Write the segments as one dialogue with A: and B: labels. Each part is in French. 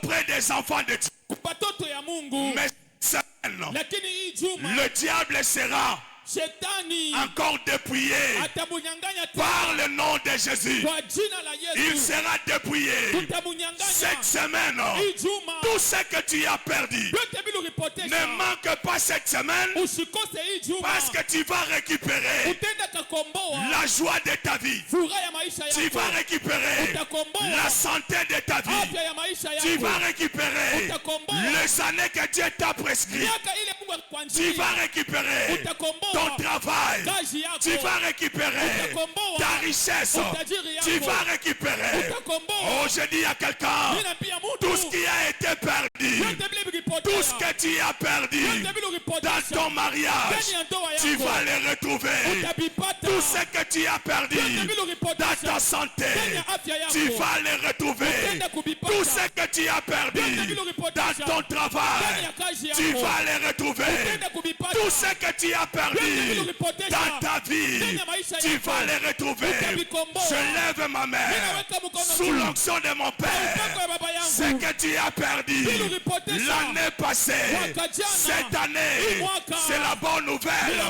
A: auprès des enfants de Dieu. Mais le diable sera encore dépouillé par le nom de Jésus. Il sera dépouillé cette semaine. Tout ce que tu as perdu ne manque pas cette semaine, parce que tu vas récupérer la joie de ta vie. Tu vas récupérer la santé de ta vie. Tu vas récupérer les années que Dieu t'a prescrit. Tu vas récupérer ton travail. Tu vas récupérer ta richesse. Tu vas récupérer. Oh, je dis à quelqu'un, tout ce qui a été perdu, tout ce que tu as perdu dans ton mariage, tu vas le retrouver. Tout ce que tu as perdu dans ta santé, tu vas le retrouver. Tout ce que tu as perdu dans ton travail, tu vas le retrouver. Tout ce que tu as perdu dans ta vie, tu vas le retrouver. Je lève ma main sous l'onction de mon Père. Ce que tu as perdu l'année passée, cette année, c'est la bonne nouvelle.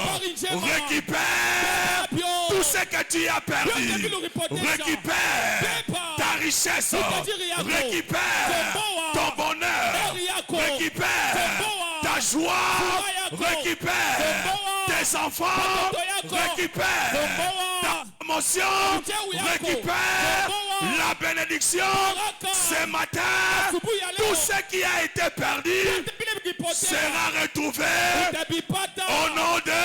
A: Récupère tout ce que tu as perdu. Récupère ta richesse. Récupère ton bonheur. Récupère ta joie. Récupère tes enfants. Récupère ta promotion. Récupère la bénédiction. Ce matin, tout ce qui a été perdu sera retrouvé au nom de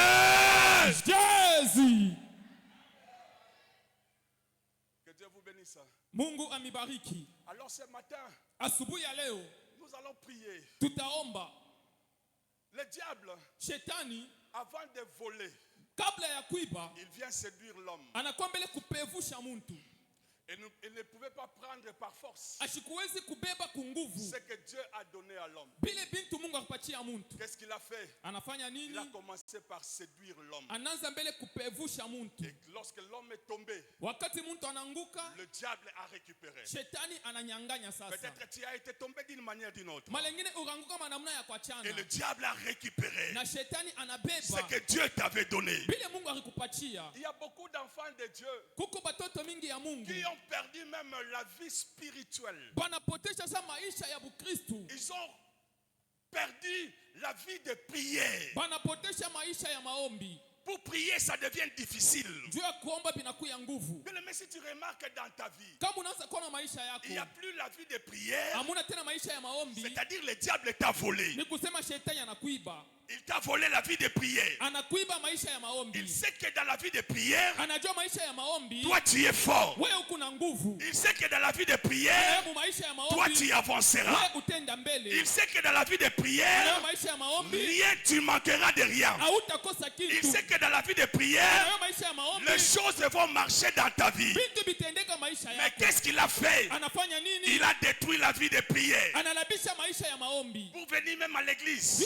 A: Jésus. Que Dieu vous bénisse.
B: Mungu amibariki.
A: Alors ce matin,
B: asubuhi ya leo
A: nous allons prier.
B: Tutaomba.
A: Le diable,
B: Shetani,
A: avant de voler,
B: kabla ya kuiba,
A: il vient séduire l'homme.
B: Anakuwa mbele kupevusha muntu.
A: Et il ne pouvait pas prendre par force
B: Ashikuwezi kubeba kunguvu
A: ce que Dieu a donné à l'homme.
B: Bile bintu Mungu akapatia muntu.
A: Qu'est-ce qu'il a fait?
B: Anafanya nini?
A: Il a commencé par séduire l'homme.
B: Anaanza mbele kupevusha muntu.
A: Et lorsque l'homme est tombé,
B: wakati muntu ananguka,
A: le diable a récupéré.
B: Shetani ananyanganya sasa.
A: Peut-être tu as été tombé d'une manière ou d'une autre.
B: Malengine uranguka manamna ya kuachana.
A: Et le diable a récupéré
B: na Shetani anabeba
A: ce que Dieu t'avait donné.
B: Bile Mungu alikupatia.
A: Il y a beaucoup d'enfants de Dieu
B: kuko batoto mingi ya Mungu
A: qui ont perdu même la vie spirituelle.
B: Banapotesha sa maisha ya Bukristo.
A: Ils ont perdu la vie de prière.
B: Banapotesha maisha ya maombi.
A: Pour prier, ça devient difficile.
B: Mais
A: si tu remarques dans ta vie, il n'y a plus la vie de prière. C'est-à-dire le diable t'a volé. Il t'a volé la vie de prière. Il sait que dans la vie de prière, toi tu es fort. Il sait que dans la vie de prière, toi tu avanceras. Il sait que dans la vie de prière, rien, tu manqueras de rien. Il sait que dans la vie de prière, les choses vont marcher dans ta vie. Mais qu'est-ce qu'il a fait? Il a détruit la vie de prière. Pour venir même à l'église,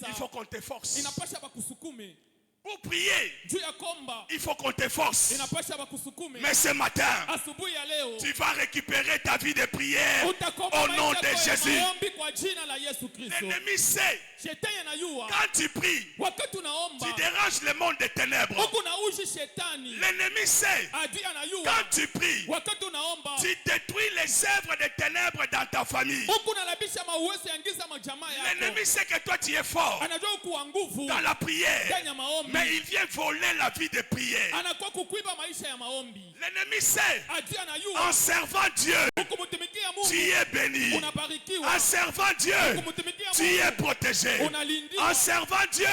A: il faut qu'on te force. Pour prier, il faut qu'on te force. Mais ce matin, tu vas récupérer ta vie de prière au nom de Jésus. L'ennemi sait, quand tu pries, tu déranges le monde des ténèbres. L'ennemi sait, quand tu pries, tu détruis les œuvres des ténèbres dans ta famille. L'ennemi sait que toi tu es fort dans la prière, mais il vient voler la vie de prière. L'ennemi sait, en servant Dieu, tu es béni. En servant Dieu, tu es protégé. En servant Dieu,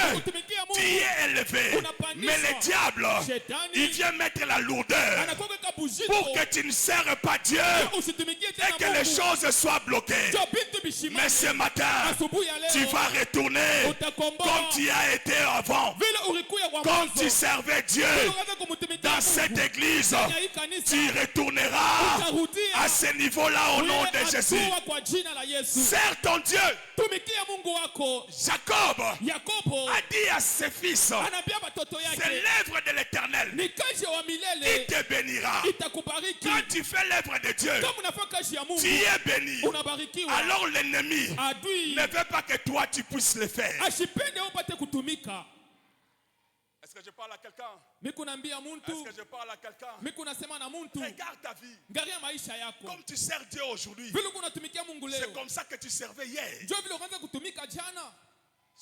A: tu es élevé. Mais le diable, il vient mettre la lourdeur pour que tu ne sers pas Dieu et que les choses soient bloquées. Mais ce matin, tu vas retourner comme tu as été avant. Comme tu servais Dieu dans cette église, tu retourneras à ce niveau-là au nom de Jésus. Sers ton Dieu.
B: tumikia Mungu wako.
A: Jacob
B: Yakobo
A: a dit à ses fils,
B: anaambia watoto
A: c'est
B: yake,
A: l'œuvre de l'Éternel
B: ni kazi wa
A: qui
B: milele
A: te bénira.
B: itakubariki.
A: Quand tu fais l'œuvre de Dieu,
B: Kama unafanya kazi ya Mungu
A: tu es béni.
B: unabarikiwa.
A: Alors l'ennemi
B: Adui
A: ne veut pas que toi tu puisses le faire.
B: ashipende upate kutumika.
A: Est-ce que je parle à quelqu'un?
B: Mimi naambia muntu,
A: Est-ce que je parle à quelqu'un?
B: mimi nasema na muntu,
A: Regarde ta vie.
B: ngalia maisha yako.
A: Comme tu sers Dieu aujourd'hui,
B: Vile unatumikia Mungu leo,
A: c'est comme ça que tu servais hier.
B: ndio vile unaanza kutumika jana.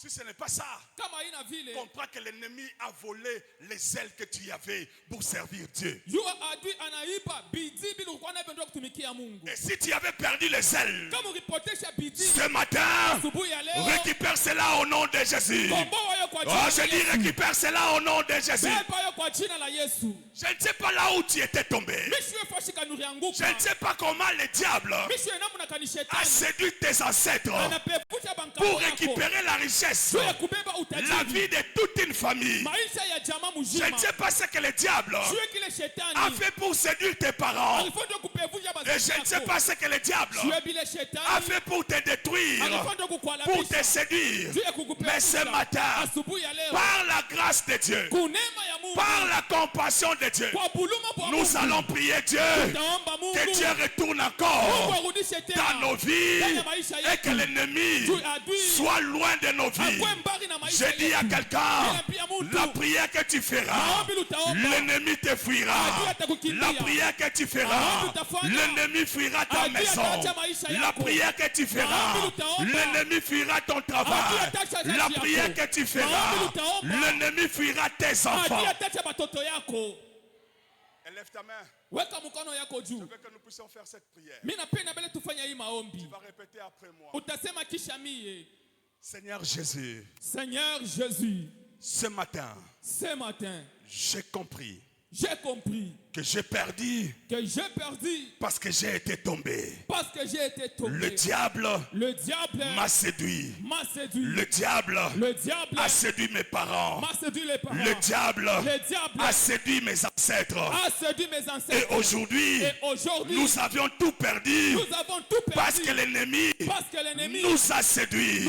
A: Si ce n'est pas ça,
B: Kama haina vile,
A: comprends que l'ennemi a volé les ailes que tu avais pour servir Dieu.
B: yua adui anaiba bidii bila ulikuwa nayo ndio kutumikia Mungu.
A: Et si tu avais perdu les ailes,
B: Kama ulipotesha bidii
A: ce matin,
B: asubuhi ya leo,
A: récupère cela au nom de Jésus.
B: komboa yo kwa
A: Oh,
B: jina
A: je
B: la
A: dis
B: Yesu.
A: récupère cela au nom de Jésus.
B: Beba yo kwa jina la Yesu.
A: Je ne sais pas là où tu étais tombé.
B: Mishwe fashi kanuri
A: Je
B: anguka.
A: ne sais pas comment le diable
B: Mishwe namna
A: a
B: kanishetani.
A: séduit tes ancêtres
B: Anapepucha banka
A: pour
B: yako.
A: récupérer la richesse,
B: Juu ya kubeba
A: la
B: utajiri.
A: vie de toute une famille.
B: Maisha ya jamaa
A: Je
B: mzima.
A: ne sais pas ce que le diable
B: Juu kile shetani.
A: a fait pour séduire tes parents.
B: Alifanya kupevunja
A: Et
B: bazazi
A: je ne sais
B: yako.
A: pas ce que le diable
B: Juu bile shetani.
A: a fait pour te détruire,
B: Alifanya
A: pour
B: kukualamisha.
A: te séduire.
B: Juu ya kukupevunja.
A: Mais ce matin,
B: Asubuhi ya leo.
A: par la grâce de Dieu,
B: Kunema ya Mungu.
A: par la compassion de Dieu,
B: Kwa buluma bwa Mungu.
A: nous allons prier Dieu
B: Taomba Mungu.
A: que Dieu retourne
B: Mungu
A: encore
B: arudishe tena.
A: dans nos vies
B: Ndani ya maisha
A: et
B: yetu.
A: que l'ennemi
B: Juu adui.
A: soit loin de nos vies.
B: Akwe mbali na maisha
A: Je dis à
B: yetu.
A: quelqu'un,
B: Pia mtu.
A: la prière que tu feras,
B: Maombi utaomba.
A: l'ennemi te fuira.
B: Adui atakukimbia.
A: La prière que tu feras,
B: Maombi utafanya.
A: l'ennemi fuira ta
B: Adui
A: maison.
B: ataacha maisha
A: La
B: yako.
A: prière que tu feras,
B: Maombi utaomba.
A: l'ennemi fuira ton travail.
B: Adui ataacha kazi
A: La
B: yako.
A: prière que tu feras,
B: Maombi utaomba.
A: l'ennemi fuira tes
B: Adui
A: enfants.
B: atacha batoto yako.
A: Lève ta main.
B: Weka mkono yako
A: Je
B: juu.
A: veux que nous puissions faire cette prière.
B: Mimi napenda mbele tufanye hii maombi.
A: Tu vas répéter après moi.
B: Utasema kisha mie.
A: Seigneur Jésus,
B: Seigneur Jésus,
A: ce matin,
B: ce matin,
A: j'ai compris
B: j'ai compris
A: que j'ai perdu
B: que j'ai perdu
A: parce que j'ai été tombé.
B: parce que j'ai été tombé.
A: Le diable m'a séduit.
B: m'a séduit.
A: Le diable a séduit mes parents.
B: m'a séduit les parents.
A: Le diable a séduit mes ancêtres.
B: a séduit mes ancêtres.
A: Et aujourd'hui, nous avions tout perdu
B: nous avons tout perdu
A: parce que l'ennemi nous a séduits.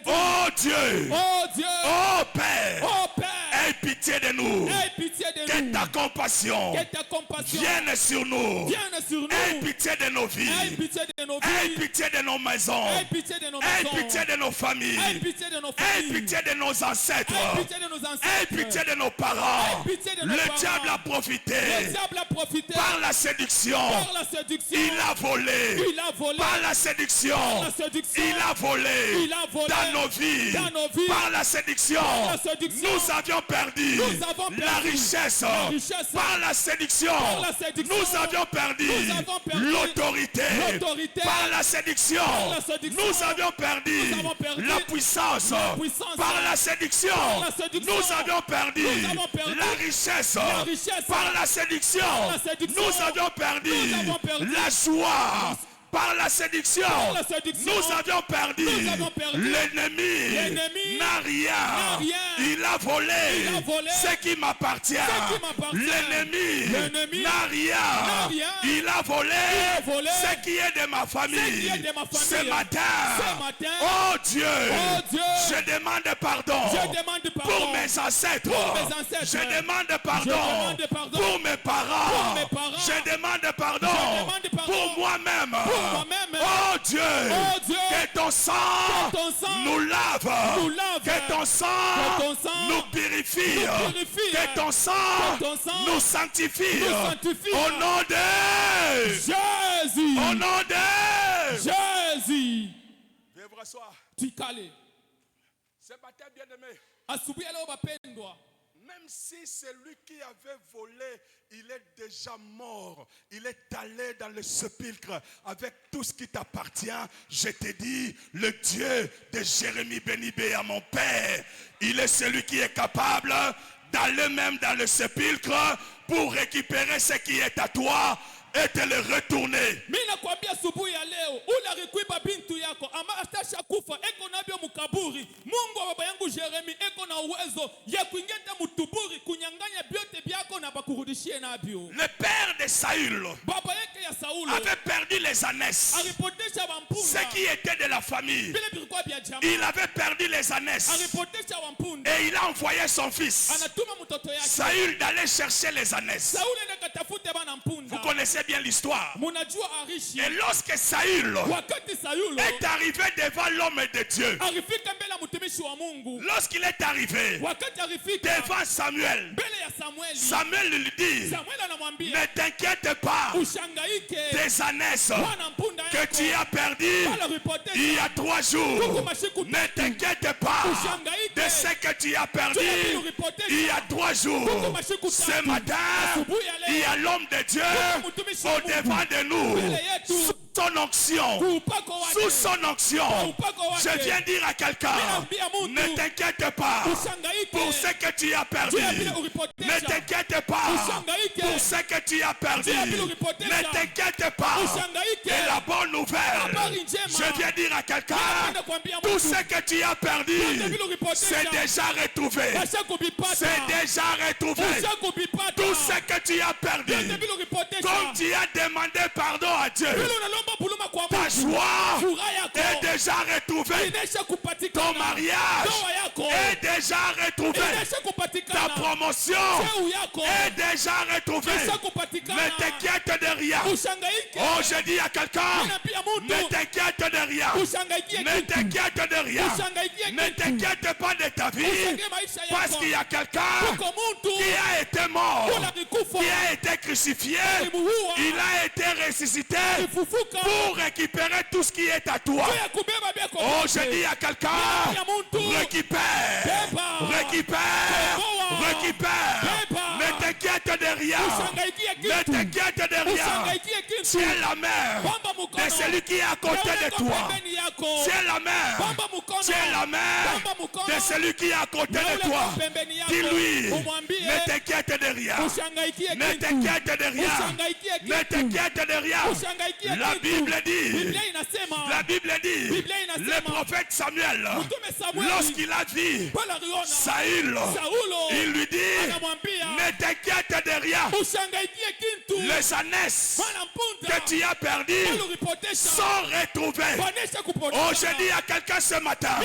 A: Oh Dieu,
B: Oh Dieu,
A: oh Père,
B: oh Père,
A: aie pitié de nous.
B: aie pitié de
A: Que
B: nous.
A: ta compassion
B: Que ta compassion
A: vienne sur nous.
B: vienne sur nous.
A: Aie pitié de nos
B: Aie
A: vies.
B: pitié de nos
A: Aie
B: vies.
A: pitié de nos maisons.
B: Aie pitié de nos
A: Aie
B: maisons.
A: pitié de nos
B: Aie
A: familles.
B: pitié de nos
A: Aie
B: familles.
A: pitié de nos ancêtres.
B: Aie pitié de nos ancêtres.
A: Aie pitié de nos parents.
B: Aie pitié de nos
A: Le
B: parents.
A: diable a profité
B: Le diable a profité
A: par la séduction.
B: par la séduction.
A: Il a volé.
B: Il a volé
A: Par la séduction.
B: par la séduction.
A: Il a volé.
B: Il a volé
A: Dans nos vies.
B: dans nos vies.
A: Par la séduction.
B: Par la séduction.
A: Nous avions perdu.
B: Nous avons perdu
A: la richesse.
B: la richesse.
A: Par la séduction.
B: Par la séduction.
A: Nous avions perdu.
B: Nous avons perdu
A: l'autorité.
B: l'autorité.
A: Par la séduction.
B: Par la séduction.
A: Nous avions perdu.
B: Nous avons perdu
A: la puissance.
B: la puissance.
A: Par la séduction.
B: Par la séduction.
A: Nous avions perdu.
B: Nous avons perdu
A: la richesse.
B: la richesse.
A: Par la séduction.
B: Par la séduction.
A: Nous avions perdu.
B: Nous avons perdu
A: la joie. Par la séduction,
B: Par la séduction.
A: nous avions perdu.
B: Nous avons perdu.
A: L'ennemi n'a rien.
B: n'a rien.
A: Il a volé,
B: Il a volé
A: ce qui m'appartient.
B: ce qui m'appartient.
A: L'ennemi n'a rien.
B: rien.
A: Il a volé,
B: volé
A: ce qui est de ma famille.
B: ce qui est de ma famille.
A: Ce matin, oh Dieu,
B: Oh Dieu,
A: je demande pardon.
B: je demande pardon
A: Pour mes ancêtres.
B: Pour mes ancêtres.
A: Je demande pardon.
B: Je demande pardon.
A: Pour mes parents.
B: Pour mes parents.
A: Je demande pardon.
B: Je demande pardon.
A: Pour moi-même.
B: moi-même.
A: Oh Dieu.
B: Oh Dieu.
A: Que ton sang,
B: Que ton sang
A: nous lave.
B: nous lave.
A: Que ton sang,
B: Que ton sang
A: nous purifie.
B: nous purifie.
A: Que ton sang,
B: Que ton sang
A: nous sanctifie.
B: nous sanctifie.
A: Au nom de
B: Jésus.
A: Au nom de
B: Jésus.
A: Viens vous rasseoir.
B: Tukale.
A: Ce matin, bien-aimé,
B: Asubuhi ya leo bapendwa.
A: même si celui qui avait volé, il est déjà mort, il est allé dans le sépulcre avec tout ce qui t'appartient, je te dis, le Dieu de Jérémie Benibé à mon Père, il est celui qui est capable d'aller même dans le sépulcre pour récupérer ce qui est à toi et te le retourner.
B: Mimi nakwambia asubuhi ya leo ula rikuiba bintu yako ama atasha kufa eko nabyo mukaburi. Mungu wa baba yangu Jeremi eko na uwezo ya kuingia mutuburi kunyang'anya byote byako na bakurudishie nabyo.
A: Le père de Saül
B: Baba yake ya Saulo
A: avait perdu les ânesses.
B: alipotesha bampumu
A: ce qui était de la famille. Il avait perdu les ânesses. Et il a envoyé son fils Saül d'aller chercher les ânesses. Vous connaissez bien l'histoire. Et lorsque Saül est arrivé devant l'homme de Dieu, lorsqu'il est arrivé devant Samuel, Samuel lui dit: ne t'inquiète pas des ânesses que tu as perdues il y a 3 jours. Ne t'inquiète pas de ce que tu as perdu il y a 3 jours. Ce matin, il y a l'homme de Dieu au devant de nous. Son onction, sous son onction, je viens dire à quelqu'un: ne t'inquiète pas pour ce que tu as perdu. Ne t'inquiète pas pour ce que tu as perdu. Ne t'inquiète pas. Et la bonne nouvelle, je viens dire à quelqu'un: tout ce que tu as perdu, c'est déjà retrouvé. C'est déjà retrouvé. Tout ce que tu as perdu, comme tu as demandé pardon à Dieu, ta joie est déjà retrouvée. Ton mariage est déjà retrouvé. Ta promotion est déjà retrouvée. Ne t'inquiète de rien. Oh, je dis à quelqu'un: ne t'inquiète de rien. Ne t'inquiète de rien. Ne t'inquiète pas de ta vie. Parce qu'il y a quelqu'un qui a été mort, qui a été crucifié. Il a été ressuscité pour récupérer tout ce qui est à toi. Oh, je dis à quelqu'un: récupère, récupère, récupère. Ne t'inquiète de rien. Ne t'inquiète de rien. Tu es la mère de celui qui est à côté de toi. Tu es la mère. Tu es la mère de celui qui est à côté de toi. Dis-lui: ne t'inquiète de rien. Ne t'inquiète de rien. Ne t'inquiète de rien. La Bible dit, le prophète Samuel, lorsqu'il a dit Saül, il lui dit: ne t'inquiète de rien. Les ânesses que tu as perdues sont retrouvées. Oh, je dis à quelqu'un ce matin: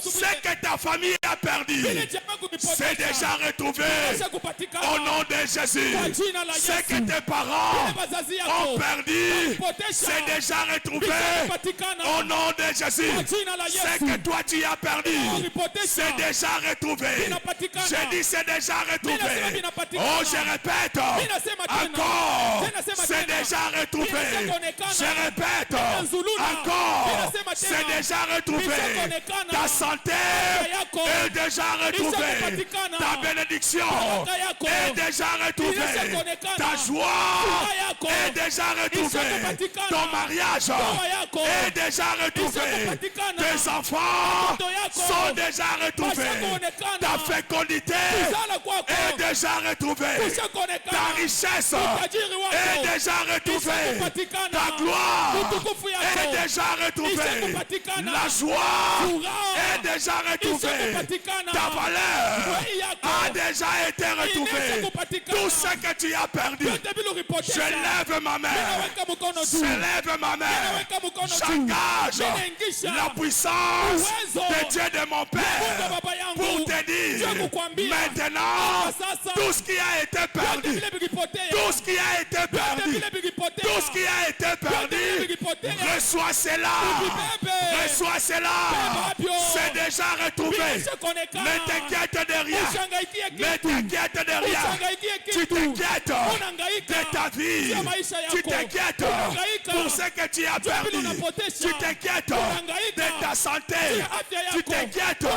A: ce que ta famille a perdu, c'est déjà retrouvé au nom de Jésus. Ce que tes parents ont perdu, c'est déjà retrouvé au nom de Jésus. Ce que toi tu as perdu, c'est déjà retrouvé. Je dis: c'est déjà retrouvé. Oh, je répète encore: c'est déjà retrouvé. Je répète encore: c'est déjà retrouvé. Ta santé est déjà retrouvée. Ta bénédiction est déjà retrouvée. Ta joie est déjà retrouvée. Ton mariage est déjà retrouvé. Tes enfants sont déjà retrouvés. Ta fécondité est déjà retrouvée. Ta richesse est déjà retrouvée. Ta gloire est déjà retrouvée. La joie est déjà retrouvée. Ta valeur a déjà été retrouvée. Tout ce que tu as perdu, je lève ma main. Je lève ma main. J'engage la puissance de Dieu de mon Père pour te dire: maintenant, tout ce qui a été perdu, tout ce qui a été perdu, tout ce qui a été perdu, reçois cela. Reçois cela. C'est déjà retrouvé. Ne t'inquiète de rien. Ne t'inquiète de rien. Tu t'inquiètes de ta vie. Tu t'inquiètes pour ce que tu as perdu. Tu t'inquiètes de ta santé. Tu t'inquiètes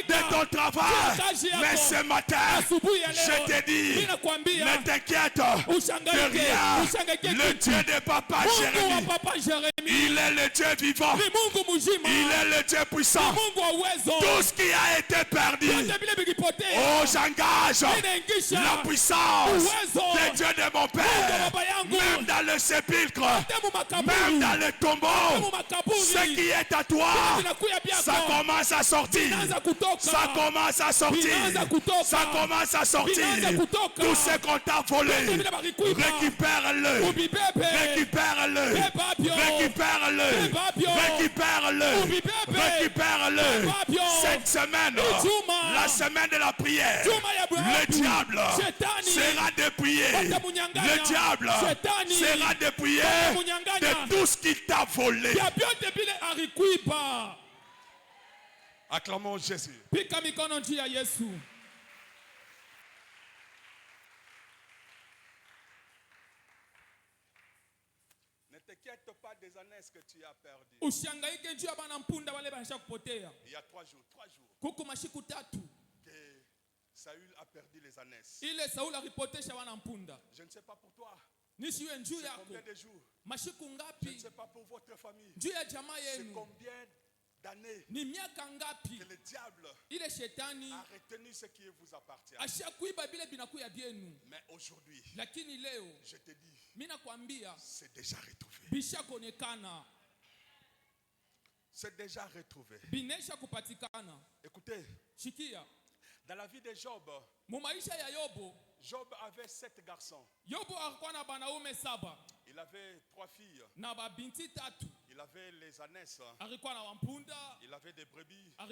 A: de ton travail. Mais ce matin, je te dis: ne t'inquiète de rien. Le Dieu de papa Jérémie, il est le Dieu vivant. Il est le Dieu puissant. Tout ce qui a été perdu, oh, j'engage la puissance de Dieu de mon Père. Même dans le sépulcre, même dans le tombeau, ce qui est à toi Ça commence à sortir. Ça commence à sortir. Ça commence à sortir. Tout ce qu'on t'a volé, récupère-le. Récupère-le. Récupère-le. Récupère-le. Récupère-le. Cette semaine, la semaine de la prière, le diable sera dépouillé. Le diable sera dépouillé de tout ce qu'il t'a volé. Acclamons Jésus. Ne t'inquiète pas des années que tu as perdues. Il y a 3 jours que Saül a perdu les années. Je ne sais pas pour toi. C'est combien de jours? Je ne sais pas pour votre famille. C'est combien d'années que le diable a retenu ce qui vous appartient. Mais aujourd'hui, je te dis, c'est déjà retrouvé. C'est déjà retrouvé. Écoutez, dans la vie de Job, Job avait 7 garçons. Il avait 3 filles. Il avait les ânesses. Il avait des brebis. Il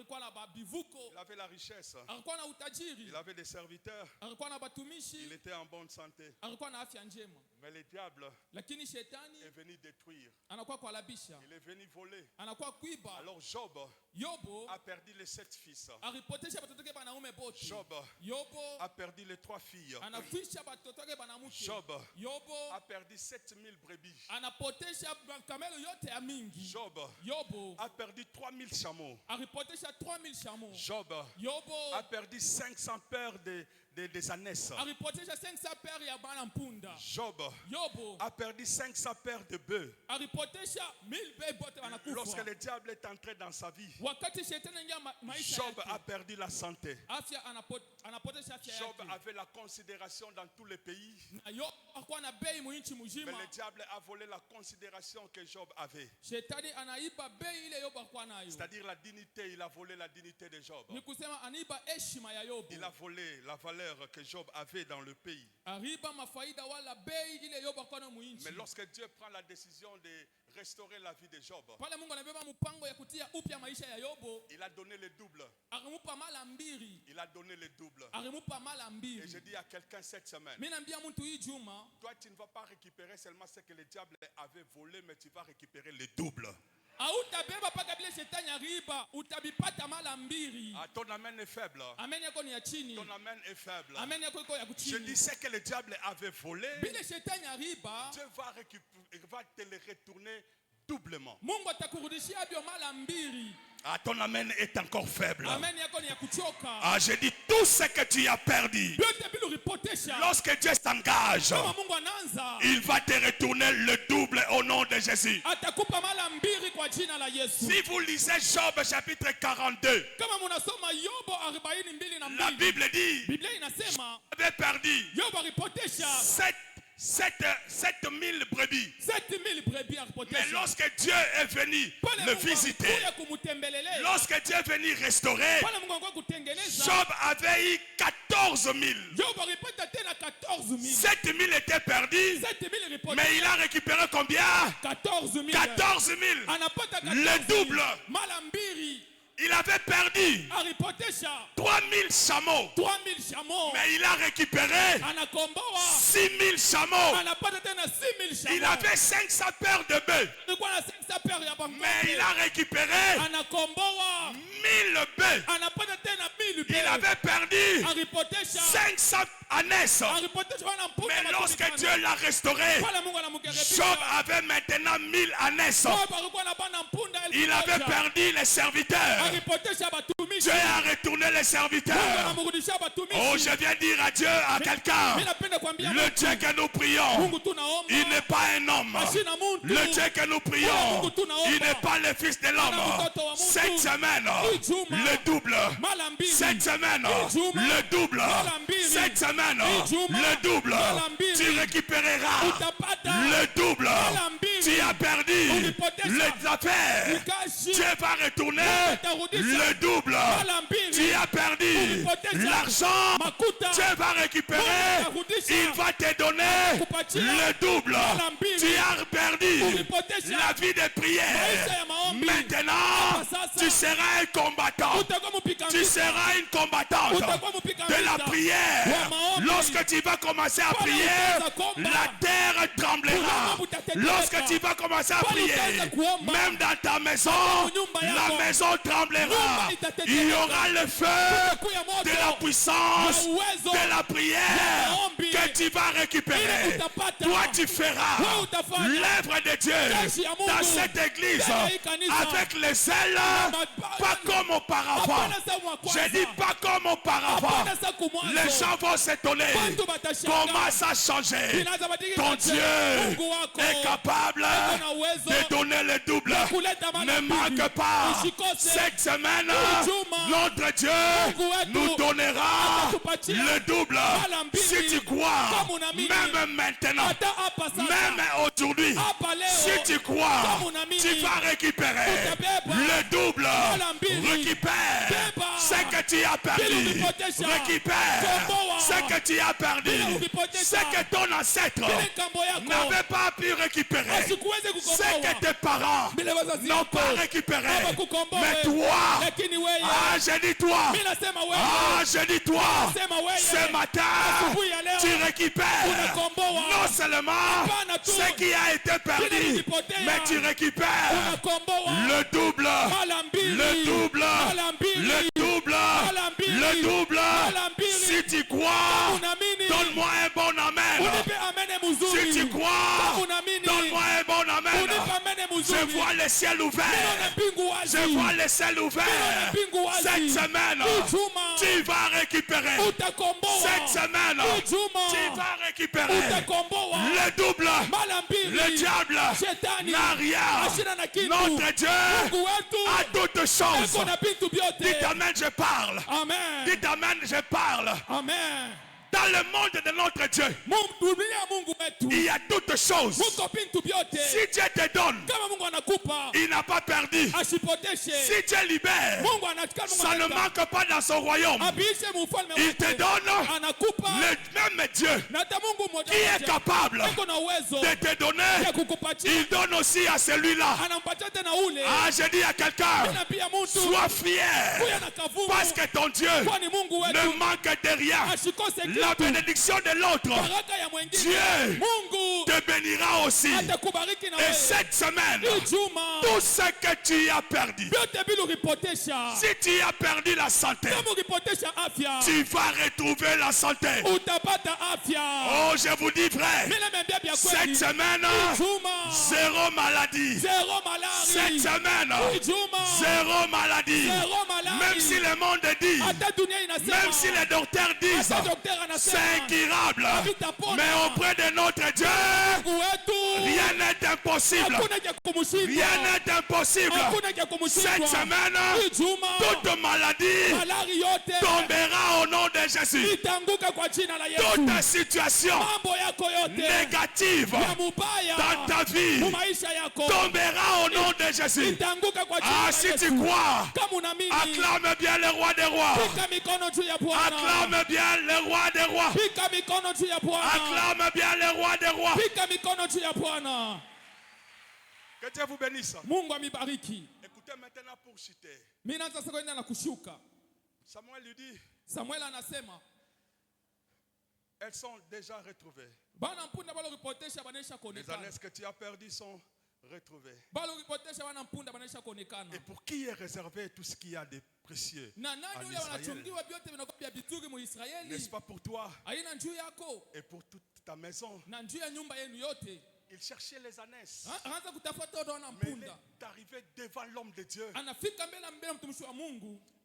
A: avait la richesse. Il avait des serviteurs. Il était en bonne santé. Mais le diable est venu détruire. Il est venu voler. Alors Job a perdu les 7 fils. Job a perdu les 3 filles. Job a perdu 7000 brebis. Job a perdu 3000 chameaux. Job a perdu 500 paires des ânesses. Job a perdu 500 paires de bœufs. Lorsque le diable est entré dans sa vie, Job a perdu la santé. Job avait la considération dans tous les pays. Mais le diable a volé la considération que Job avait. C'est-à-dire la dignité, il a volé la dignité de Job. Il a volé la valeur que Job avait dans le pays. Mais lorsque Dieu prend la décision de restaurer la vie de Job, il a donné le double. Il a donné le double. Et je dis à quelqu'un cette semaine, toi tu ne vas pas récupérer seulement ce que le diable avait volé, mais tu vas récupérer le double. Ah, ton amen est faible. Ton amen est faible. Je dis ce que le diable avait volé, Dieu va te le retourner doublement. Ah, ton amen est encore faible. Ah, je dis tout ce que tu as perdu. Lorsque Dieu s'engage, il va te retourner le double au nom de Jésus. Si vous lisez Job chapitre 42, la Bible dit, Job avait perdu 7000 brebis. Mais lorsque Dieu est venu le visiter, lorsque Dieu est venu restaurer, Job avait eu 14 000. 7 000 étaient perdus, mais il a récupéré combien? 14 000. Le double. Il avait perdu 3000 chameaux. Mais il a récupéré 6000 chameaux. Il avait 500 paires de bœufs. Mais il a récupéré 1000 bœufs. Il avait perdu 500 ânesses. Mais lorsque Dieu l'a restauré, Job avait maintenant 1000 ânesses. Il avait perdu les serviteurs. Dieu a retourné les serviteurs. Oh, je viens dire à Dieu, à quelqu'un, le Dieu que nous prions, il n'est pas un homme. Le Dieu que nous prions, il n'est pas le fils de l'homme. Cette semaine, le double. Cette semaine, le double. Cette semaine, le double. Tu récupéreras le double. tu as perdu les affaires, Dieu va retourner le double. Tu as perdu l'argent, Dieu va récupérer, il va te donner le double. Tu as perdu la vie de prière. Maintenant, tu seras un combattant. Tu seras une combattante de la prière. Lorsque tu vas commencer à prier, la terre tremblera. Lorsque tu vas commencer à prier, même dans ta maison, la maison tremblera. Il y aura le feu de la puissance de la prière que tu vas récupérer. Toi, tu feras l'œuvre de Dieu dans cette église avec les ailes, pas comme auparavant. Je dis pas comme auparavant. Les gens vont s'étonner. Comment ça a changé? Ton Dieu est capable de donner le double. Ne manque pas. Cette semaine, notre Dieu nous donnera le double. Si tu crois, même maintenant, même aujourd'hui, si tu crois, tu vas récupérer le double. Récupère ce que tu as perdu. Récupère ce que tu as perdu. Ce que ton ancêtre n'avait pas pu récupérer. Ce que tes parents n'ont pas récupéré. Mais toi, je dis toi, je dis toi, ce matin, tu récupères non seulement ce qui a été perdu, mais tu récupères le double, le double, le double, le double. Si tu crois, donne-moi un bon amen. Si tu crois, donne-moi un bon amen. Je vois le ciel ouvert. Je vois le ciel ouvert. Cette semaine, tu vas récupérer. Cette semaine, tu vas récupérer le double. Le diable n'a rien. Notre Dieu a toutes choses. Dites amen, je parle. Dites amen, je parle.
B: Amen.
A: Dans le monde de notre Dieu, il y a toutes choses. Si Dieu te donne, il n'a pas perdu. Si Dieu libère, ça ne manque pas dans son royaume. Il te donne le même Dieu qui est capable de te donner. Il donne aussi à celui-là. Ah, je dis à quelqu'un, sois fier parce que ton Dieu ne manque de rien. La bénédiction de l'autre, Dieu te bénira aussi. Et cette semaine, tout ce que tu as perdu, si tu as perdu la santé, tu vas retrouver la santé. Oh, je vous dis vrai, cette semaine, zéro maladie. Cette semaine, zéro maladie. Même si le monde dit, même si les docteurs disent, c'est incurable. Mais auprès de notre Dieu, rien n'est impossible. Rien n'est impossible. Cette semaine, toute maladie tombera au nom de Jésus. Toute situation négative dans ta vie tombera au nom de Jésus. Ah, si tu crois, acclame bien le roi des rois. Acclame bien le roi des rois. Acclame bien le roi des rois. Que Dieu vous bénisse. Écoutez maintenant pour citer. Samuel lui dit, elles sont déjà retrouvées. Les années que tu as perdues sont retrouvées. Et pour qui est réservé tout ce qu'il y a de précieux en Israël? N'est-ce pas pour toi et pour toute ta maison? Il cherchait les ânesses. Mais il est arrivé devant l'homme de Dieu.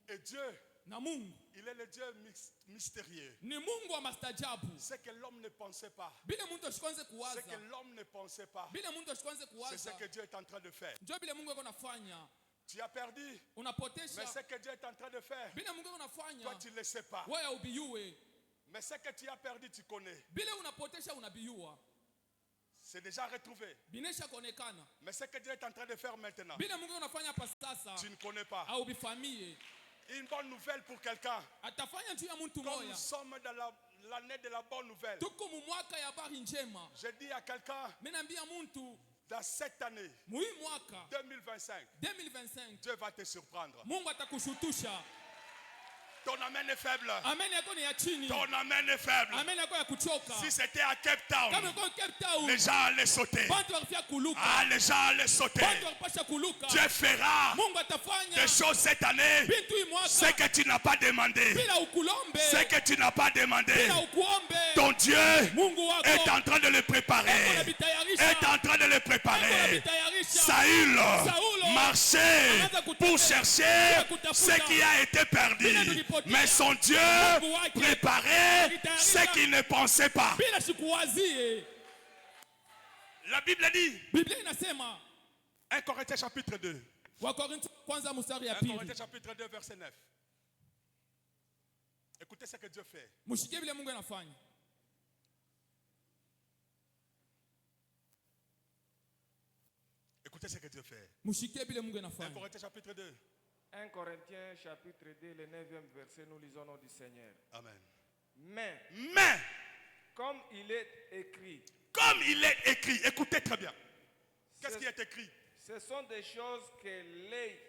A: Et Dieu, il est le Dieu mystérieux. Ce que l'homme ne pensait pas. Ce que l'homme ne pensait pas. C'est ce que Dieu est en train de faire. Tu as perdu. Mais ce que Dieu est en train de faire, toi tu ne le sais pas. Mais ce que tu as perdu, tu connais. C'est déjà retrouvé. Mais ce que Dieu est en train de faire maintenant, tu ne connais pas. Une bonne nouvelle pour quelqu'un. Comme nous sommes dans l'année de la bonne nouvelle, je dis à quelqu'un, dans cette année 2025, Dieu va te surprendre. Ton amen est faible. Ton amen est faible. Si c'était à Cape Town, les gens allaient sauter. Les gens allaient sauter. Dieu fera des choses cette année. Ce que tu n'as pas demandé. Ce que tu n'as pas demandé. Ton Dieu est en train de le préparer. Est en train de le préparer. Saül marchait pour chercher ce qui a été perdu. Mais son Dieu préparait ce qu'il ne pensait pas. La Bible dit, 1 Corinthiens chapitre 2. 1 Corinthiens chapitre 2 verset 9. Écoutez ce que Dieu fait. Écoutez ce que Dieu fait. 1 Corinthiens chapitre 2.
C: 1 Corinthiens chapitre 2, le 9e verset, nous lisons au nom du Seigneur.
A: Amen.
C: Mais,
A: comme
C: il est écrit,
A: écoutez très bien. Qu'est-ce qui est écrit?
C: Ce sont des choses que l'œil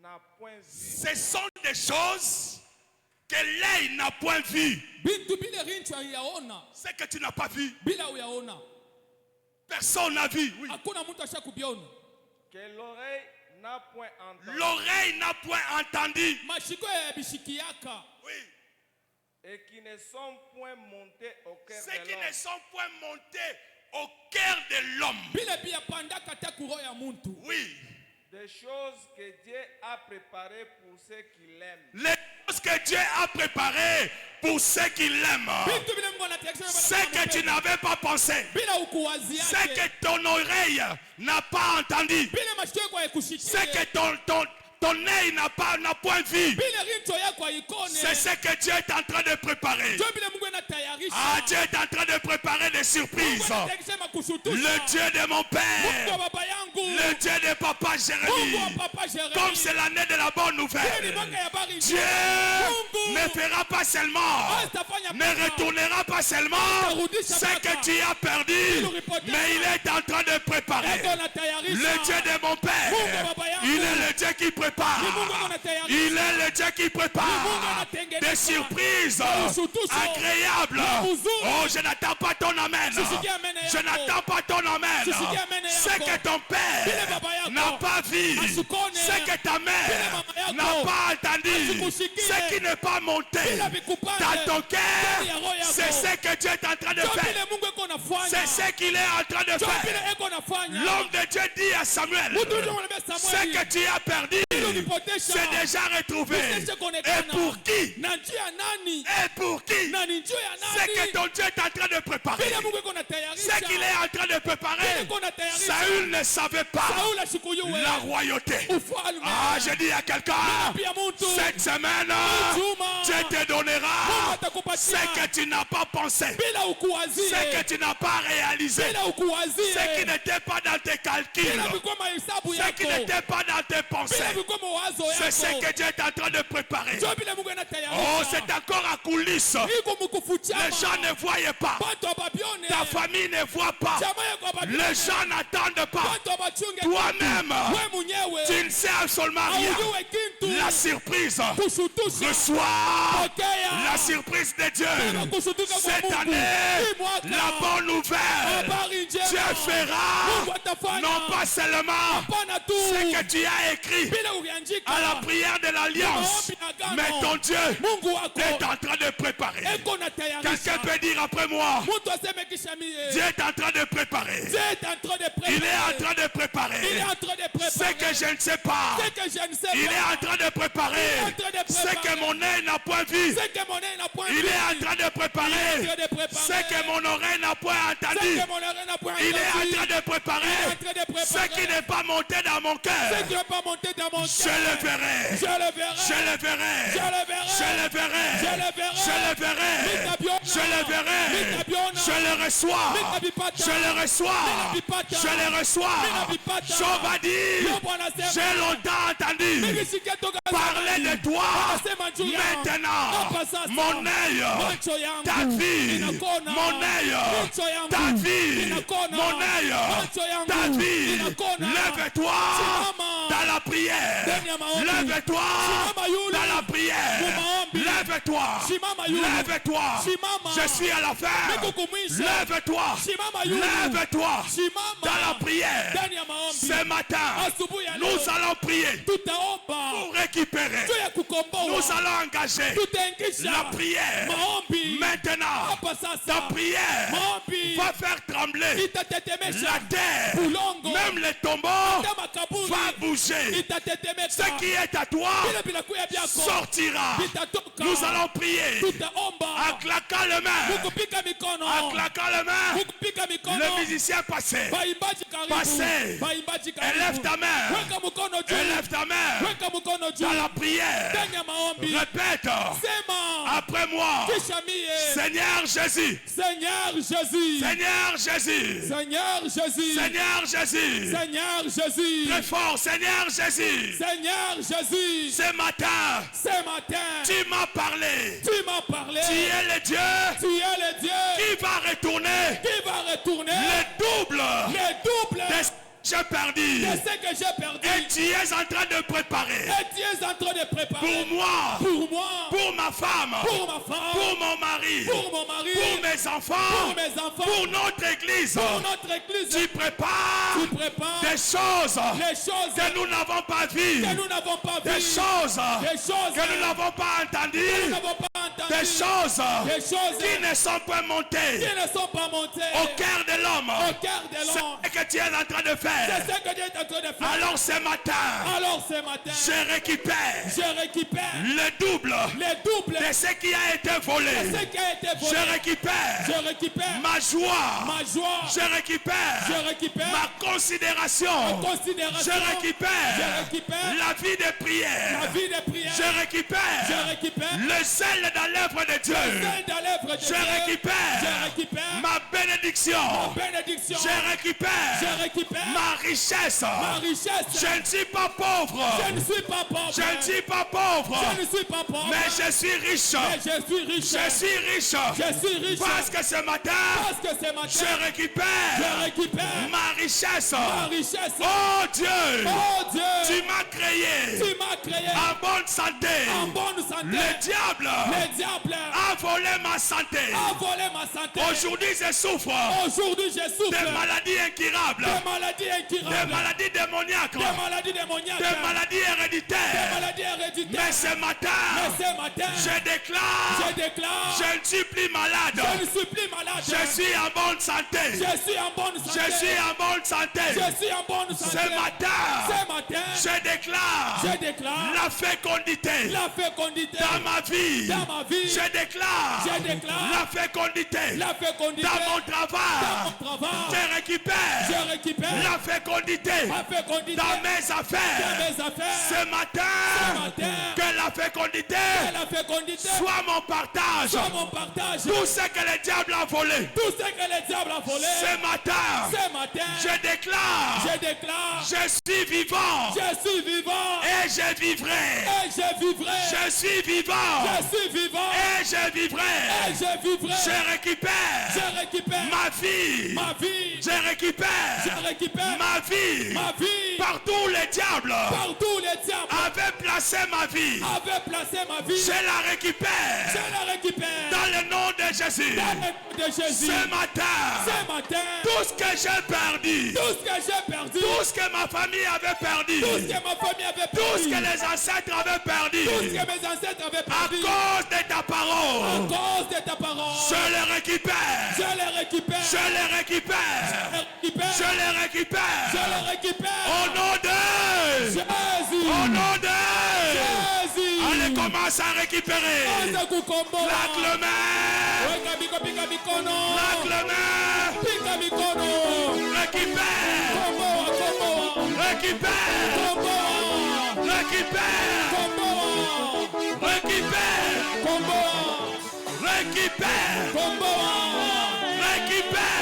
C: n'a point vues.
A: Ce sont des choses que l'œil n'a point vues. Ce que tu n'as pas vu, personne n'a vu. Oui.
C: Que l'oreille n'a point entendu.
A: L'oreille n'a point entendu. Oui.
C: Et qui ne sont point montés au cœur de l'homme.
A: Ceux qui ne sont point montés au cœur de l'homme. Oui.
C: Des choses que Dieu a préparées pour ceux qui l'aiment.
A: Les choses que Dieu a préparées pour ceux qui l'aiment. Ce que tu n'avais pas pensé. Ce que ton oreille n'a pas entendu. Ce que ton œil n'a point vu. C'est ce que Dieu est en train de préparer. Dieu est en train de préparer des surprises. Le Dieu de mon père. Le Dieu de papa Jérémie. Comme c'est l'année de la bonne nouvelle. Dieu ne fera pas seulement, ne retournera pas seulement ce que tu as perdu, mais il est en train de préparer. Le Dieu de mon père. Il est le Dieu qui prépare. Il est le Dieu qui prépare des surprises agréables. Oh, je n'attends pas ton amen. Je n'attends pas ton amen. Ce que ton père n'a pas vu, ce que ta mère n'a pas entendu, ce qui n'est pas monté dans ton cœur, c'est ce que Dieu est en train de faire. C'est ce qu'il est en train de faire. L'homme de Dieu dit à Samuel, ce que tu as perdu, c'est déjà retrouvé. Et pour qui? Et pour qui? Ce que ton Dieu est en train de préparer. Ce qu'il est en train de préparer. Saül ne savait pas la royauté. Je dis à quelqu'un, cette semaine, Dieu te donnera ce que tu n'as pas pensé. Ce que tu n'as pas réalisé. Ce qui n'était pas dans tes calculs. Ce qui n'était pas dans tes pensées. C'est ce que Dieu est en train de préparer. Oh, c'est encore à coulisses. Les gens ne voyaient pas. Ta famille ne voit pas. Les gens n'attendent pas. Toi-même, tu ne sais absolument rien. La surprise. Reçois la surprise de Dieu. Cette année, la bonne nouvelle. Dieu fera non pas seulement ce que tu as écrit à la prière de l'alliance, mais ton Dieu est en train de préparer. Quelqu'un peut dire après moi, Dieu est en train de préparer. Il est en train de préparer ce que je ne sais pas. Il est en train de préparer ce que mon œil n'a point vu,
B: ce que mon œil n'a point
A: il
B: vu,
A: est en train de préparer. Ce que mon oreille n'a point entendu,
B: ce que mon oreille n'a point
A: il est en
B: entendu,
A: train de préparer. Ce qui n'est pas monté dans mon cœur,
B: ce qui n'est pas monté dans mon
A: je
B: cœur,
A: le verrai.
B: je le verrai,
A: Je le verrai.
B: je le verrai,
A: Je le verrai.
B: je le verrai,
A: Je le verrai. Je le verrai. Je le reçois. Je le reçois. Je le reçois. Job a dit, j'ai longtemps entendu parler de toi. Maintenant, mon œil t'a vu. Mon œil t'a vu. Mon œil t'a vu. Lève-toi dans la prière. Lève-toi dans la prière. Lève-toi. Lève-toi. Je suis à la fin. Lève-toi. Lève-toi dans la prière. Ce matin, nous allons prier pour récupérer. Nous allons engager la prière. Maintenant, ta prière va faire trembler la terre. Même les tombeaux va bouger. Ce qui est à toi sortira. Nous allons prier en claquant les mains. En claquant les mains. Le musicien passé. Passé. Élève ta main. Élève ta main. Dans la prière. Répète après moi. Seigneur Jésus.
B: Seigneur Jésus.
A: Seigneur Jésus.
B: Seigneur Jésus.
A: Seigneur Jésus.
B: Seigneur Jésus.
A: Très fort, Seigneur Jésus.
B: Seigneur Jésus.
A: Ce matin, tu m'as parlé.
B: Tu m'as parlé.
A: Tu es le Dieu.
B: Tu es le Dieu.
A: Qui va retourner.
B: Qui va retourner.
A: Le double.
B: Le double.
A: J'ai perdu.
B: C'est ce que j'ai perdu.
A: Et tu es en train de préparer.
B: Et tu es en train de préparer.
A: Pour moi.
B: Pour moi.
A: Pour ma femme.
B: Pour ma femme.
A: Pour mon mari.
B: Pour mon mari.
A: Pour mes enfants.
B: Pour mes enfants.
A: Pour notre église.
B: Pour notre église.
A: Tu prépares.
B: Tu prépares.
A: Des choses.
B: Les choses.
A: Que nous n'avons pas vues.
B: Que nous n'avons pas vues.
A: Des choses.
B: Des choses.
A: Que nous n'avons pas entendues.
B: Que nous n'avons pas entendues.
A: Des choses.
B: Des choses.
A: Qui ne sont pas montées.
B: Qui ne sont pas montées.
A: Au cœur de l'homme.
B: Au cœur de l'homme.
A: C'est ce que tu es en train de faire.
B: C'est ce que tu es en train de faire.
A: Alors ce matin. Je récupère. Le double. De ce qui a été volé. Je récupère. Ma joie. Je récupère. Ma considération. Je récupère. La vie de prière. Je récupère. Le sel dans l'œuvre de Dieu. Je récupère. Ma bénédiction. Je récupère. Ma richesse. Je ne suis pas pauvre. Je ne suis pas pauvre. Mais je suis riche. Je suis riche. Parce que ce matin, je récupère ma richesse. Oh Dieu, tu m'as créé en bonne santé. Le diable a volé ma santé. Aujourd'hui je souffre de maladies incurables. Des maladies démoniaques. Des maladies héréditaires. Mais ce matin, je déclare, je ne suis plus malade. Je suis en bonne santé. Je suis en bonne santé. Ce matin, je déclare la fécondité dans ma vie. Je déclare la fécondité dans mon travail. Je récupère la fécondité dans mes affaires. Ce matin, que la fécondité soit mon partage. Tout ce que le diable a volé. Ce matin, je déclare, je suis vivant. Et je vivrai. Je suis vivant. Et je vivrai. Je récupère ma vie. Je récupère ma vie. Partout les diables avaient placé ma vie. Je la récupère. Dans le nom de Jésus. Ce matin, tout ce que j'ai perdu, tout ce que ma famille avait perdu, tout ce que les ancêtres avaient perdu, à cause de ta parole, je les récupère. Au nom de Jésus. Au nom de Jésus. Allez, commence à récupérer. Claque le main. Claque le main. Récupère. Récupère. Récupère. Récupère. Récupère. Récupère.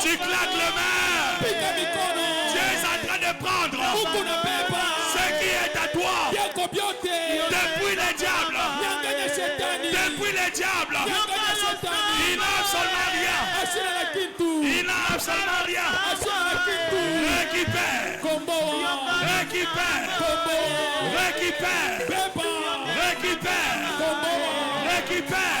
A: Tu claques le main. Tu es en train de prendre ce qui est à toi. Depuis les diables. Depuis les diables. Il n'a absolument rien. Il n'a absolument rien. Récupère. Récupère. Récupère. Récupère. Récupère.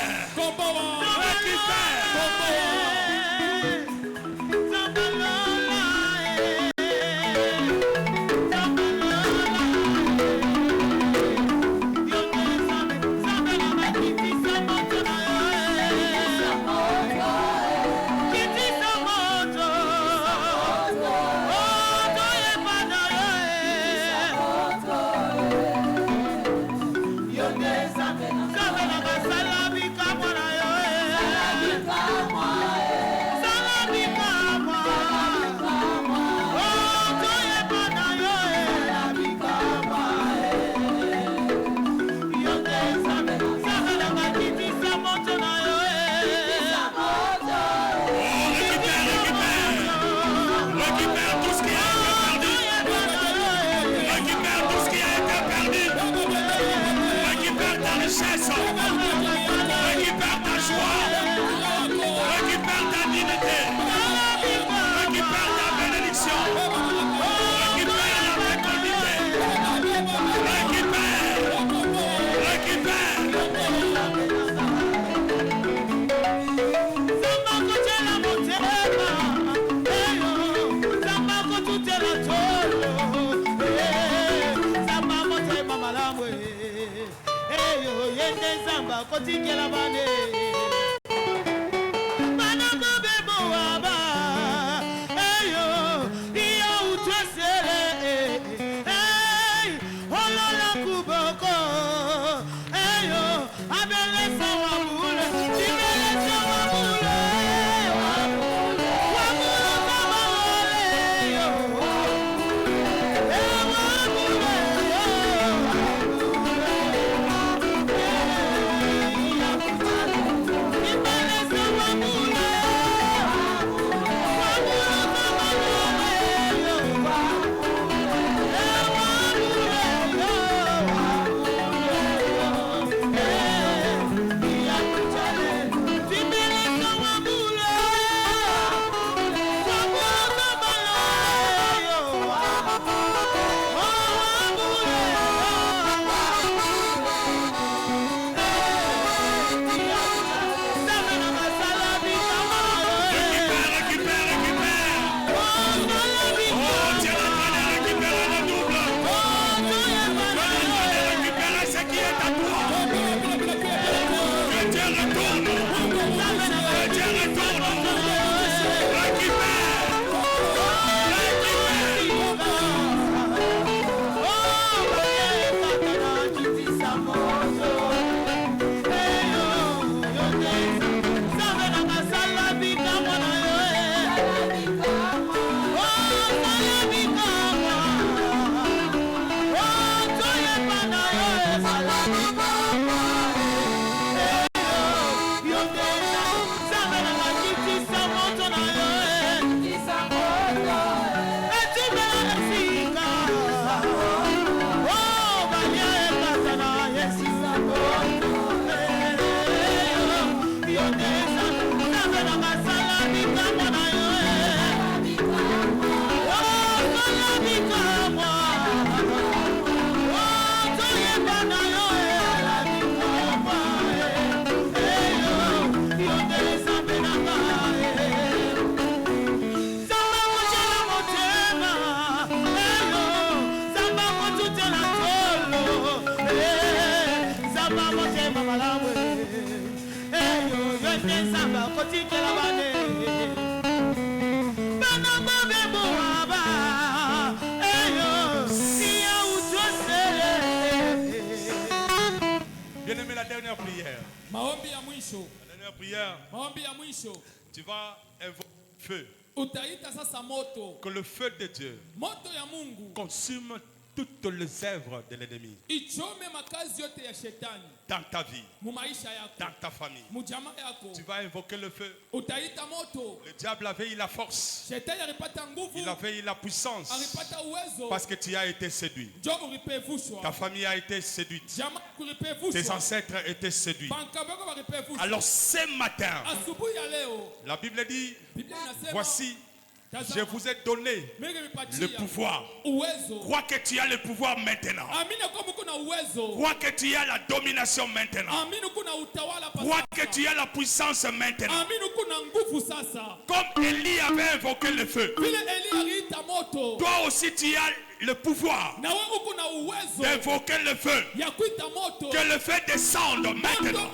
B: Maombi ya mwisho.
A: La dernière prière.
B: Maombi ya mwisho.
A: Tu vas invoquer le feu.
B: Utaita sasa moto.
A: Que le feu de Dieu
B: Moto ya Mungu
A: consume toutes les œuvres de l'ennemi
B: ichome makazi yote ya shetani
A: dans ta vie,
B: mu maisha yako,
A: dans ta famille.
B: mu jamaa yako.
A: Tu vas invoquer le feu.
B: Utaita moto.
A: Le diable avait eu la force.
B: Shetani alipata nguvu.
A: Il avait eu la puissance.
B: Alipata uwezo.
A: Parce que tu as été séduit.
B: Jo ulipevushwa.
A: Ta famille a été séduite.
B: Jamaa kulipevushwa.
A: Tes ancêtres étaient séduits.
B: Bankabako balipevushwa.
A: Alors ce matin,
B: Asubuhi ya leo,
A: la Bible dit,
B: Biblia inasema,
A: voici, je vous ai donné le pouvoir. Crois que tu as le pouvoir maintenant. Crois que tu as la domination maintenant. Crois que tu as la puissance maintenant. Comme Élie avait invoqué le feu, toi aussi tu as le pouvoir d'invoquer le feu. Que le feu descende maintenant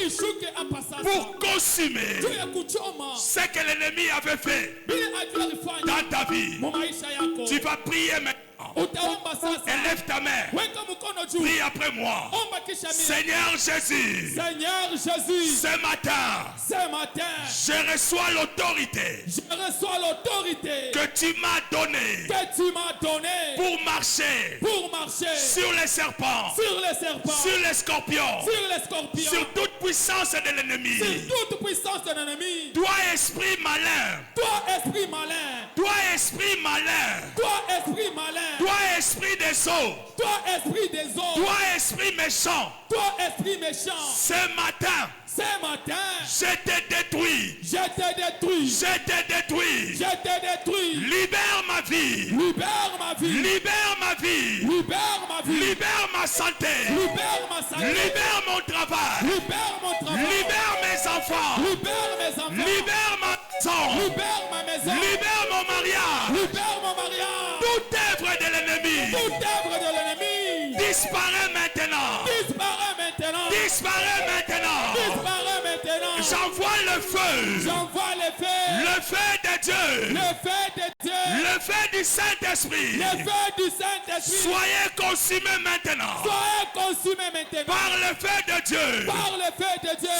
A: pour consumer ce que l'ennemi avait fait dans ta vie. Tu vas prier maintenant. Élève ta main. Prie après moi. Seigneur Jésus, ce matin, je reçois l'autorité que tu m'as donnée pour marcher sur les serpents, sur les scorpions, sur toute puissance de l'ennemi. Toi, esprit malin, toi, esprit des eaux, toi, esprit méchant, ce matin, je t'ai détruit. Libère ma vie. Libère ma santé. Libère mon travail. Libère mes enfants. Libère ma maison. Libère mon mariage. Toute œuvre de l'ennemi disparaît maintenant. J'envoie le feu. Le feu de Dieu. Le feu du Saint-Esprit. Soyez consumés maintenant. Par le feu de Dieu.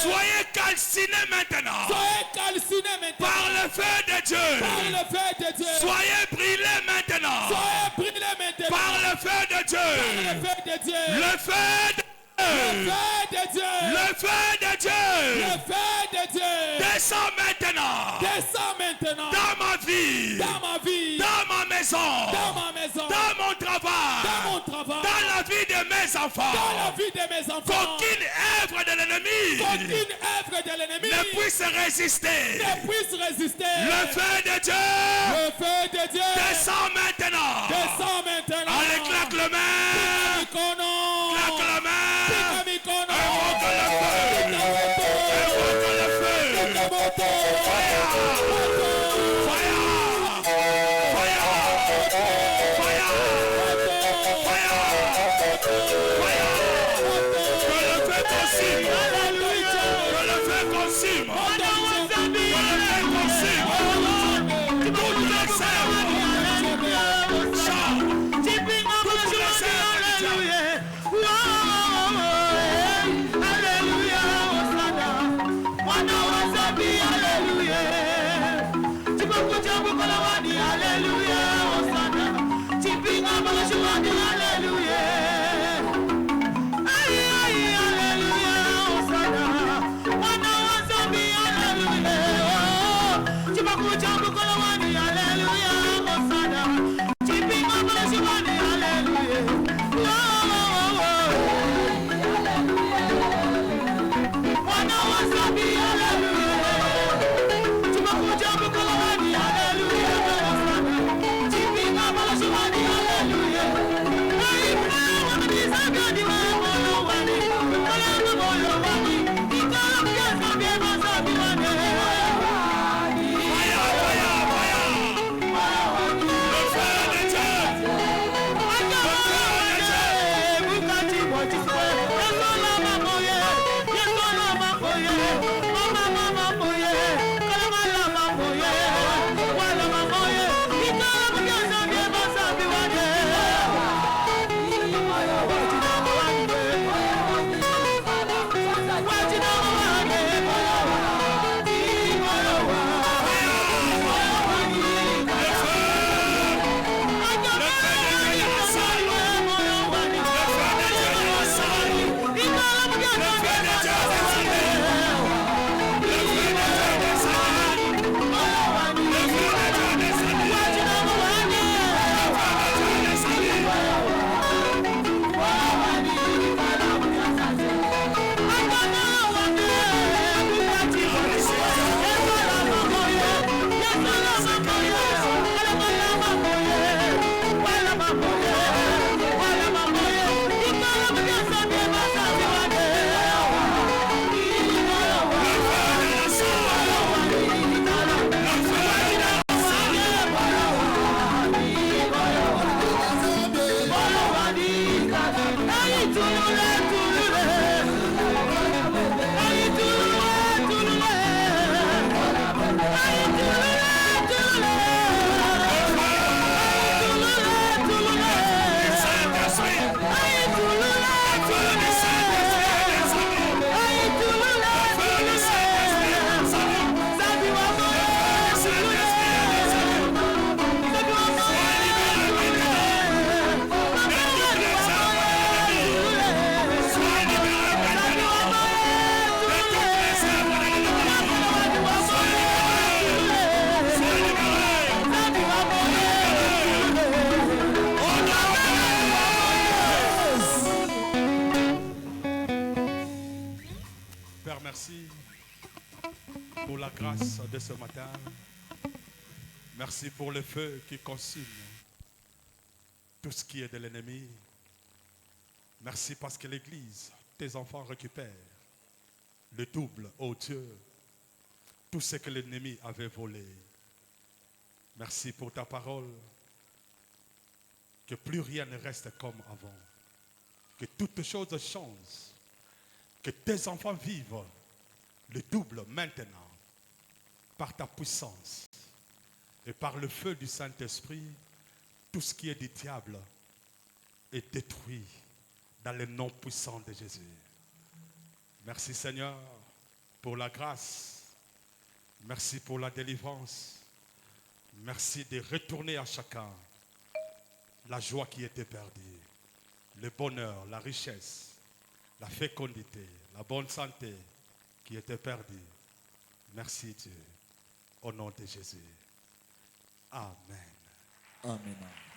A: Soyez calcinés maintenant. Par le feu de Dieu. Soyez brûlés maintenant. Par le feu de Dieu. Le feu de le feu de Dieu descend maintenant dans ma vie, dans ma maison, dans mon travail, dans la vie de mes enfants. Qu'aucune œuvre de l'ennemi ne puisse résister. Le feu de Dieu descend maintenant. Allez, claque le main. Claque la main. Invoque le feu.
D: Hallelujah.
A: Merci pour la grâce de ce matin. Merci pour le feu qui consume tout ce qui est de l'ennemi. Merci parce que l'Église, tes enfants récupèrent le double, ô Dieu, tout ce que l'ennemi avait volé. Merci pour ta parole, que plus rien ne reste comme avant, que toutes choses changent, que tes enfants vivent le double maintenant, par ta puissance et par le feu du Saint-Esprit. Tout ce qui est du diable est détruit dans le nom puissant de Jésus. Merci Seigneur pour la grâce. Merci pour la délivrance. Merci de retourner à chacun la joie qui était perdue, le bonheur, la richesse, la fécondité, la bonne santé qui était perdue. Merci Dieu, au nom de Jésus. Amen.
D: Amen.